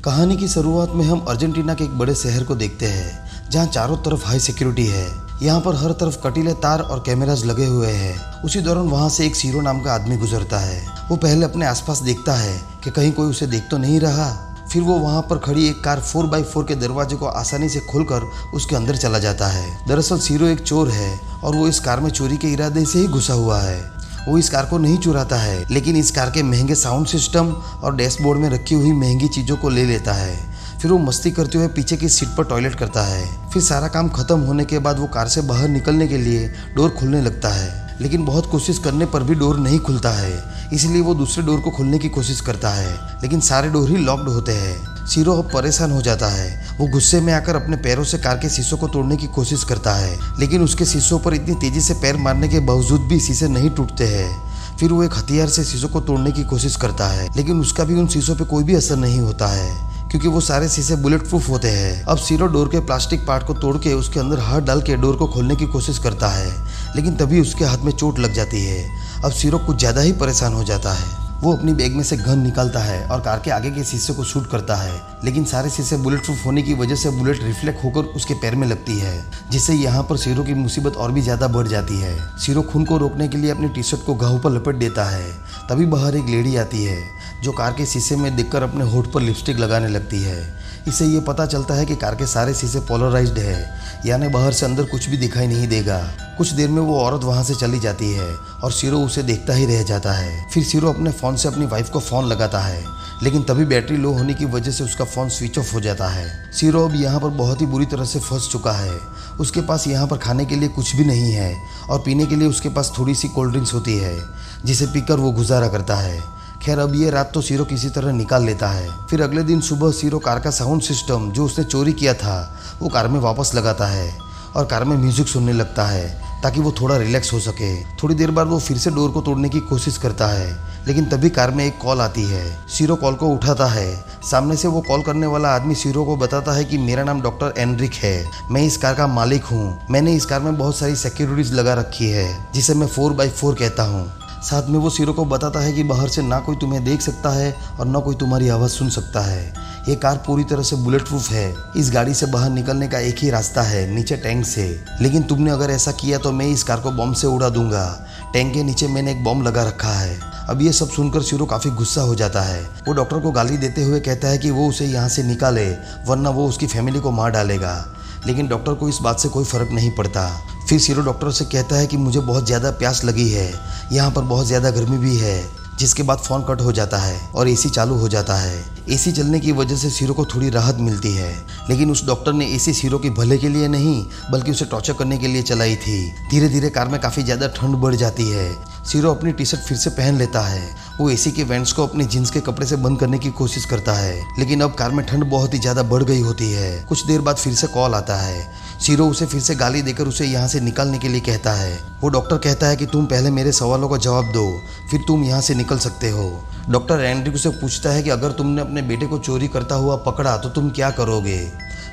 कहानी की शुरुआत में हम अर्जेंटीना के एक बड़े शहर को देखते हैं जहां चारों तरफ हाई सिक्योरिटी है। यहाँ पर हर तरफ कटीले तार और कैमराज लगे हुए हैं। उसी दौरान वहाँ से एक सीरो नाम का आदमी गुजरता है। वो पहले अपने आसपास देखता है कि कहीं कोई उसे देख तो नहीं रहा। फिर वो वहाँ पर खड़ी एक कार 4x4 के दरवाजे को आसानी से खोलकर उसके अंदर चला जाता है। दरअसल सीरो एक चोर है और वो इस कार में चोरी के इरादे से ही घुसा हुआ है। वो इस कार को नहीं चुराता है, लेकिन इस कार के महंगे साउंड सिस्टम और डैशबोर्ड में रखी हुई महंगी चीज़ों को ले लेता है। फिर वो मस्ती करते हुए पीछे की सीट पर टॉयलेट करता है। फिर सारा काम खत्म होने के बाद वो कार से बाहर निकलने के लिए डोर खोलने लगता है, लेकिन बहुत कोशिश करने पर भी डोर नहीं खुलता है। इसलिए वो दूसरे डोर को खोलने की कोशिश करता है, लेकिन सारे डोर ही लॉक्ड होते हैं। सीरो अब परेशान हो जाता है। वो गुस्से में आकर अपने पैरों से कार के शीशों को तोड़ने की कोशिश करता है, लेकिन उसके शीशों पर इतनी तेजी से पैर मारने के बावजूद भी शीशे नहीं टूटते हैं। फिर वो एक हथियार से शीशों को तोड़ने की कोशिश करता है, लेकिन उसका भी उन शीशों पर कोई भी असर नहीं होता है, क्योंकि वो सारे शीशे बुलेट प्रूफ होते हैं। अब सीरो डोर के प्लास्टिक पार्ट को तोड़ के उसके अंदर हाथ डाल के डोर को खोलने की कोशिश करता है, लेकिन तभी उसके हाथ में चोट लग जाती है। अब सीरो कुछ ज़्यादा ही परेशान हो जाता है। वो अपनी बैग में से गन निकालता है और कार के आगे के शीशे को शूट करता है, लेकिन सारे शीशे बुलेट प्रूफ होने की वजह से बुलेट रिफ्लेक्ट होकर उसके पैर में लगती है, जिससे यहाँ पर सीरो की मुसीबत और भी ज़्यादा बढ़ जाती है। सीरो खून को रोकने के लिए अपनी टी शर्ट को घाव पर लपेट देता है। तभी बाहर एक लेडी आती है जो कार के शीशे में देखकर अपने होठ पर लिपस्टिक लगाने लगती है। इससे ये पता चलता है कि कार के सारे शीशे पोलराइज्ड है, यानी बाहर से अंदर कुछ भी दिखाई नहीं देगा। कुछ देर में वो औरत वहाँ से चली जाती है और सीरो उसे देखता ही रह जाता है। फिर सीरो अपने फ़ोन से अपनी वाइफ को फ़ोन लगाता है, लेकिन तभी बैटरी लो होने की वजह से उसका फ़ोन स्विच ऑफ हो जाता है। सीरो अब यहाँ पर बहुत ही बुरी तरह से फंस चुका है। उसके पास यहाँ पर खाने के लिए कुछ भी नहीं है और पीने के लिए उसके पास थोड़ी सी कोल्ड ड्रिंक्स होती है, जिसे पीकर वो गुजारा करता है। खैर, अब ये रात तो सीरो किसी तरह निकाल लेता है। फिर अगले दिन सुबह सीरो कार का साउंड सिस्टम जो उसने चोरी किया था वो कार में वापस लगाता है और कार में म्यूजिक सुनने लगता है ताकि वो थोड़ा रिलैक्स हो सके। थोड़ी देर बाद वो फिर से डोर को तोड़ने की कोशिश करता है, लेकिन तभी कार में एक कॉल आती है। सीरो कॉल को उठाता है। सामने से वो कॉल करने वाला आदमी सीरो को बताता है कि मेरा नाम डॉक्टर एनरिक है, मैं इस कार का मालिक हूँ। मैंने इस कार में बहुत सारी सिक्योरिटीज लगा रखी है, जिसे मैं 4x4 कहता हूँ। साथ में वो सीरो को बताता है कि बाहर से ना कोई तुम्हें देख सकता है और ना कोई तुम्हारी आवाज़ सुन सकता है। ये कार पूरी तरह से बुलेट प्रूफ है। इस गाड़ी से बाहर निकलने का एक ही रास्ता है, नीचे टैंक से। लेकिन तुमने अगर ऐसा किया तो मैं इस कार को बम से उड़ा दूंगा। टैंक के नीचे मैंने एक बम लगा रखा है। अब ये सब सुनकर सीरो काफ़ी गुस्सा हो जाता है। वो डॉक्टर को गाली देते हुए कहता है कि वो उसे यहाँ से निकाले, वरना वो उसकी फैमिली को मार डालेगा। लेकिन डॉक्टर को इस बात से कोई फ़र्क नहीं पड़ता। फिर सीरो डॉक्टर से कहता है कि मुझे बहुत ज़्यादा प्यास लगी है, यहाँ पर बहुत ज़्यादा गर्मी भी है। जिसके बाद फ़ोन कट हो जाता है और एसी चालू हो जाता है। एसी चलने की वजह से सीरो को थोड़ी राहत मिलती है, लेकिन उस डॉक्टर ने एसी सीरो के भले के लिए नहीं बल्कि उसे टॉर्चर करने के लिए चलाई थी। धीरे धीरे कार में काफ़ी ज़्यादा ठंड बढ़ जाती है। सीरो अपनी टी शर्ट फिर से पहन लेता है। वो एसी के वेंट्स को अपने जीन्स के कपड़े से बंद करने की कोशिश करता है, लेकिन अब कार में ठंड बहुत ही ज़्यादा बढ़ गई होती है। कुछ देर बाद फिर से कॉल आता है। सीरो उसे फिर से गाली देकर उसे यहाँ से निकालने के लिए कहता है। वो डॉक्टर कहता है कि तुम पहले मेरे सवालों का जवाब दो, फिर तुम यहाँ से निकल सकते हो। डॉक्टर एनरिक उसे पूछता है कि अगर तुमने अपने बेटे को चोरी करता हुआ पकड़ा तो तुम क्या करोगे।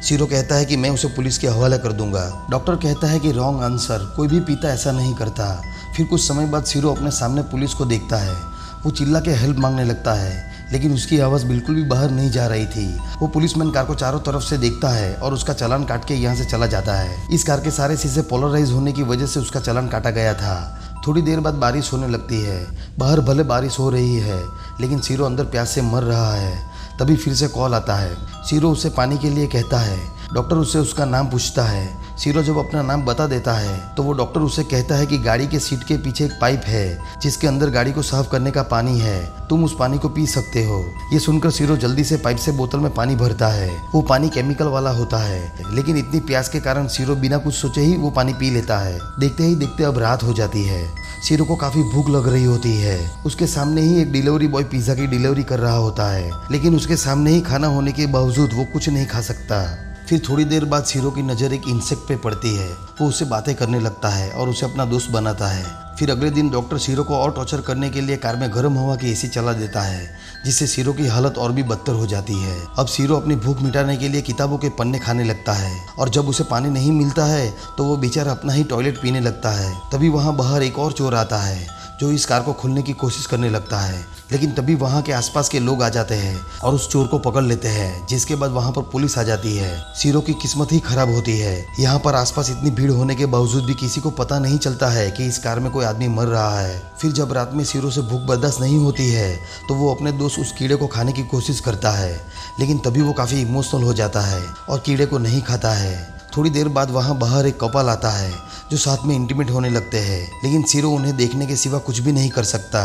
सीरो कहता है कि मैं उसे पुलिस के हवाले कर दूंगा। डॉक्टर कहता है कि रॉन्ग आंसर, कोई भी पिता ऐसा नहीं करता। फिर कुछ समय बाद सीरो अपने सामने पुलिस को देखता है। वो चिल्ला के हेल्प मांगने लगता है, लेकिन उसकी आवाज़ बिल्कुल भी बाहर नहीं जा रही थी। वो पुलिसमैन कार को चारों तरफ से देखता है और उसका चालान काट के यहाँ से चला जाता है। इस कार के सारे शीशे पोलराइज होने की वजह से उसका चालान काटा गया था। थोड़ी देर बाद बारिश होने लगती है। बाहर भले बारिश हो रही है, लेकिन सीरो अंदर प्यास से मर रहा है। तभी फिर से कॉल आता है। सीरो उसे पानी के लिए कहता है। डॉक्टर उससे उसका नाम पूछता है। सीरो जब अपना नाम बता देता है तो वो डॉक्टर उसे कहता है कि गाड़ी के सीट के पीछे एक पाइप है, जिसके अंदर गाड़ी को साफ करने का पानी है, तुम उस पानी को पी सकते हो। ये सुनकर सीरो जल्दी से पाइप से बोतल में पानी भरता है। वो पानी केमिकल वाला होता है, लेकिन इतनी प्यास के कारण सीरो बिना कुछ सोचे ही वो पानी पी लेता है। देखते ही देखते अब रात हो जाती है। सीरो को काफ़ी भूख लग रही होती है। उसके सामने ही एक डिलीवरी बॉय पिज़्ज़ा की डिलीवरी कर रहा होता है, लेकिन उसके सामने ही खाना होने के बावजूद वो कुछ नहीं खा सकता। फिर थोड़ी देर बाद सीरो की नज़र एक इंसेक्ट पे पड़ती है। वो उससे बातें करने लगता है और उसे अपना दोस्त बनाता है। फिर अगले दिन डॉक्टर सीरो को और टॉर्चर करने के लिए कार में गर्म हवा की एसी चला देता है, जिससे सीरो की हालत और भी बदतर हो जाती है। अब सीरो अपनी भूख मिटाने के लिए किताबों के पन्ने खाने लगता है और जब उसे पानी नहीं मिलता है तो वो बेचारा अपना ही टॉयलेट पीने लगता है। तभी वहाँ बाहर एक और चोर आता है जो इस कार को खोलने की कोशिश करने लगता है। लेकिन तभी वहाँ के आसपास के लोग आ जाते हैं और उस चोर को पकड़ लेते हैं, जिसके बाद वहाँ पर पुलिस आ जाती है। सीरो की किस्मत ही खराब होती है। यहाँ पर आसपास इतनी भीड़ होने के बावजूद भी किसी को पता नहीं चलता है कि इस कार में कोई आदमी मर रहा है। फिर जब रात में सीरो से भूख बर्दाश्त नहीं होती है तो वो अपने दोस्त उस कीड़े को खाने की कोशिश करता है, लेकिन तभी वो काफ़ी इमोशनल हो जाता है और कीड़े को नहीं खाता है। थोड़ी देर बाद वहाँ बाहर एक कपल आता है जो साथ में इंटीमेट होने लगते हैं, लेकिन सीरो उन्हें देखने के सिवा कुछ भी नहीं कर सकता।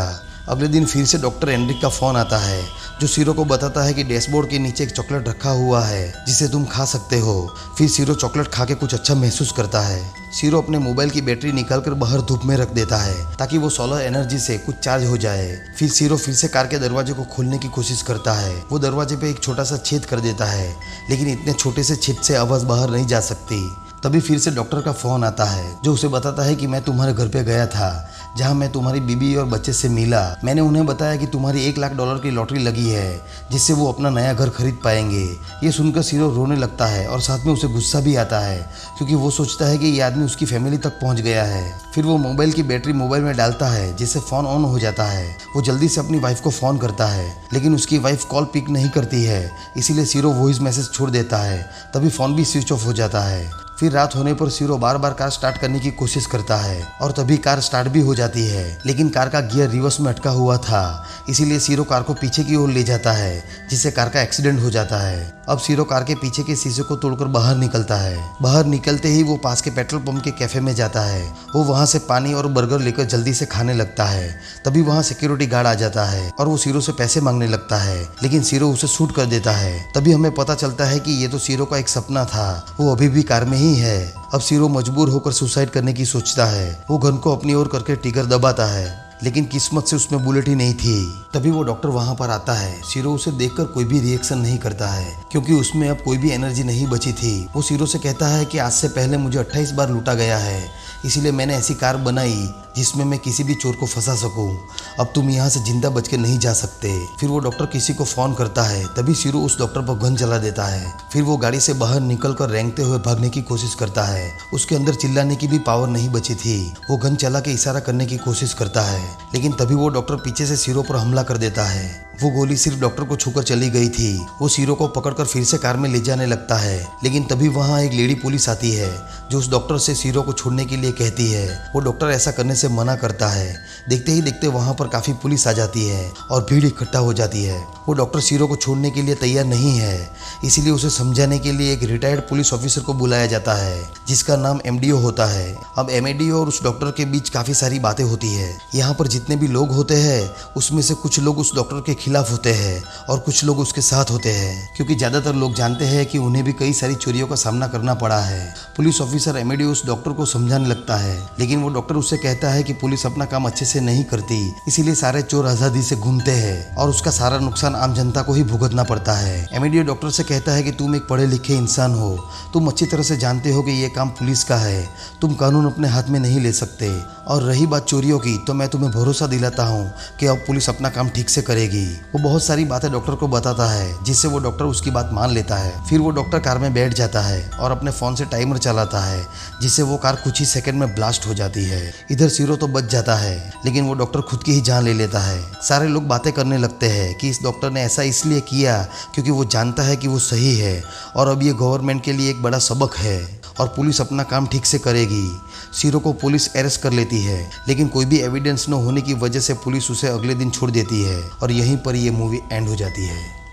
अगले दिन फिर से डॉक्टर एंड्रिक का फ़ोन आता है जो सीरो को बताता है कि डैशबोर्ड के नीचे एक चॉकलेट रखा हुआ है जिसे तुम खा सकते हो। फिर सीरो चॉकलेट खा के कुछ अच्छा महसूस करता है। सीरो अपने मोबाइल की बैटरी निकालकर बाहर धूप में रख देता है ताकि वो सोलर एनर्जी से कुछ चार्ज हो जाए। फिर सीरो फिर से कार के दरवाजे को खोलने की कोशिश करता है। वो दरवाजे पे एक छोटा सा छेद कर देता है, लेकिन इतने छोटे से छेद से आवाज़ बाहर नहीं जा सकती। तभी फिर से डॉक्टर का फ़ोन आता है जो उसे बताता है कि मैं तुम्हारे घर पे गया था जहां मैं तुम्हारी बीबी और बच्चे से मिला। मैंने उन्हें बताया कि तुम्हारी $1 लाख की लॉटरी लगी है जिससे वो अपना नया घर खरीद पाएंगे। ये सुनकर सीरो रोने लगता है और साथ में उसे गुस्सा भी आता है क्योंकि वो सोचता है कि ये आदमी उसकी फैमिली तक पहुंच गया है। फिर वो मोबाइल की बैटरी मोबाइल में डालता है जिससे फ़ोन ऑन हो जाता है। वो जल्दी से अपनी वाइफ को फ़ोन करता है, लेकिन उसकी वाइफ कॉल पिक नहीं करती है, इसीलिए सीरो वॉइस मैसेज छोड़ देता है। तभी फ़ोन भी स्विच ऑफ हो जाता है। फिर रात होने पर सीरो बार बार कार स्टार्ट करने की कोशिश करता है और तभी कार स्टार्ट भी हो जाती है, लेकिन कार का गियर रिवर्स में अटका हुआ था, इसीलिए सीरो कार को पीछे की ओर ले जाता है जिससे कार का एक्सीडेंट हो जाता है। अब सीरो कार के पीछे के शीशे को तोड़कर बाहर निकलता है। बाहर निकलते ही वो पास के पेट्रोल पंप के कैफे में जाता है। वो वहाँ से पानी और बर्गर लेकर जल्दी से खाने लगता है। तभी वहाँ सिक्योरिटी गार्ड आ जाता है और वो सीरो से पैसे मांगने लगता है, लेकिन सीरो उसे शूट कर देता है। तभी हमें पता चलता है कि ये तो सीरो का एक सपना था, वो अभी भी कार में ही है। अब सीरो मजबूर होकर सुसाइड करने की सोचता है। वो गन को अपनी ओर करके ट्रिगर दबाता है, लेकिन किस्मत से उसमें बुलेट ही नहीं थी। तभी वो डॉक्टर वहाँ पर आता है। सीरो उसे देखकर कोई भी रिएक्शन नहीं करता है क्योंकि उसमें अब कोई भी एनर्जी नहीं बची थी। वो सीरो से कहता है कि आज से पहले मुझे 28 बार लूटा गया है, इसीलिए मैंने ऐसी कार बनाई जिसमें मैं किसी भी चोर को फंसा सकूं। अब तुम यहाँ से जिंदा बच के नहीं जा सकते। फिर वो डॉक्टर किसी को फ़ोन करता है। तभी सीरो उस डॉक्टर पर गन चला देता है। फिर वो गाड़ी से बाहर निकलकर रेंगते हुए भागने की कोशिश करता है। उसके अंदर चिल्लाने की भी पावर नहीं बची थी। वो गन चला के इशारा करने की कोशिश करता है, लेकिन तभी वो डॉक्टर पीछे से सीरो पर हमला कर देता है। वो गोली सिर्फ डॉक्टर को छूकर चली गई थी। वो सीरो को पकड़कर फिर से कार में ले जाने लगता है, लेकिन तभी वहाँ एक लेडी पुलिस आती है जो उस डॉक्टर से सीरो को छोड़ने के लिए कहती है। वो डॉक्टर ऐसा करने से मना करता है। देखते ही देखते वहाँ पर काफ़ी पुलिस आ जाती है और भीड़ इकट्ठा हो जाती है। वो डॉक्टर सीरो को छोड़ने के लिए तैयार नहीं है, इसीलिए उसे समझाने के लिए एक रिटायर्ड पुलिस ऑफिसर को बुलाया जाता है जिसका नाम एमडीओ होता है। अब एमडीओ और उस डॉक्टर के बीच काफ़ी सारी बातें होती है। यहाँ पर जितने भी लोग होते हैं उसमें से कुछ लोग उस डॉक्टर के खिलाफ होते हैं और कुछ लोग उसके साथ होते हैं, क्योंकि ज़्यादातर लोग जानते हैं कि उन्हें भी कई सारी चोरियों का सामना करना पड़ा है। पुलिस ऑफिसर एमडीओ उस डॉक्टर को समझाने लगता है, लेकिन वो डॉक्टर उससे कहता है कि पुलिस अपना काम अच्छे से नहीं करती, इसीलिए सारे चोर आज़ादी से घूमते हैं और उसका सारा नुकसान आम जनता को ही भुगतना पड़ता है। एमडीओ डॉक्टर से कहता है कि तुम एक पढ़े लिखे इंसान हो, तुम अच्छी तरह से जानते हो कि ये काम पुलिस का है, तुम कानून अपने हाथ में नहीं ले सकते। और रही बात चोरियों की, तो मैं तुम्हें भरोसा दिलाता हूँ कि अब पुलिस अपना काम ठीक से करेगी। वो बहुत सारी बातें डॉक्टर को बताता है जिससे वो डॉक्टर उसकी बात मान लेता है। फिर वो डॉक्टर कार में बैठ जाता है और अपने फ़ोन से टाइमर चलाता है जिससे वो कार कुछ ही सेकंड में ब्लास्ट हो जाती है। इधर सीरो तो बच जाता है, लेकिन वो डॉक्टर खुद की ही जान ले लेता है। सारे लोग बातें करने लगते हैं कि इस डॉक्टर ने ऐसा इसलिए किया क्योंकि वो जानता है कि वो सही है और अब ये गवर्नमेंट के लिए एक बड़ा सबक है और पुलिस अपना काम ठीक से करेगी। सीरो को पुलिस अरेस्ट कर लेती है, लेकिन कोई भी एविडेंस न होने की वजह से पुलिस उसे अगले दिन छोड़ देती है और यहीं पर ये मूवी एंड हो जाती है।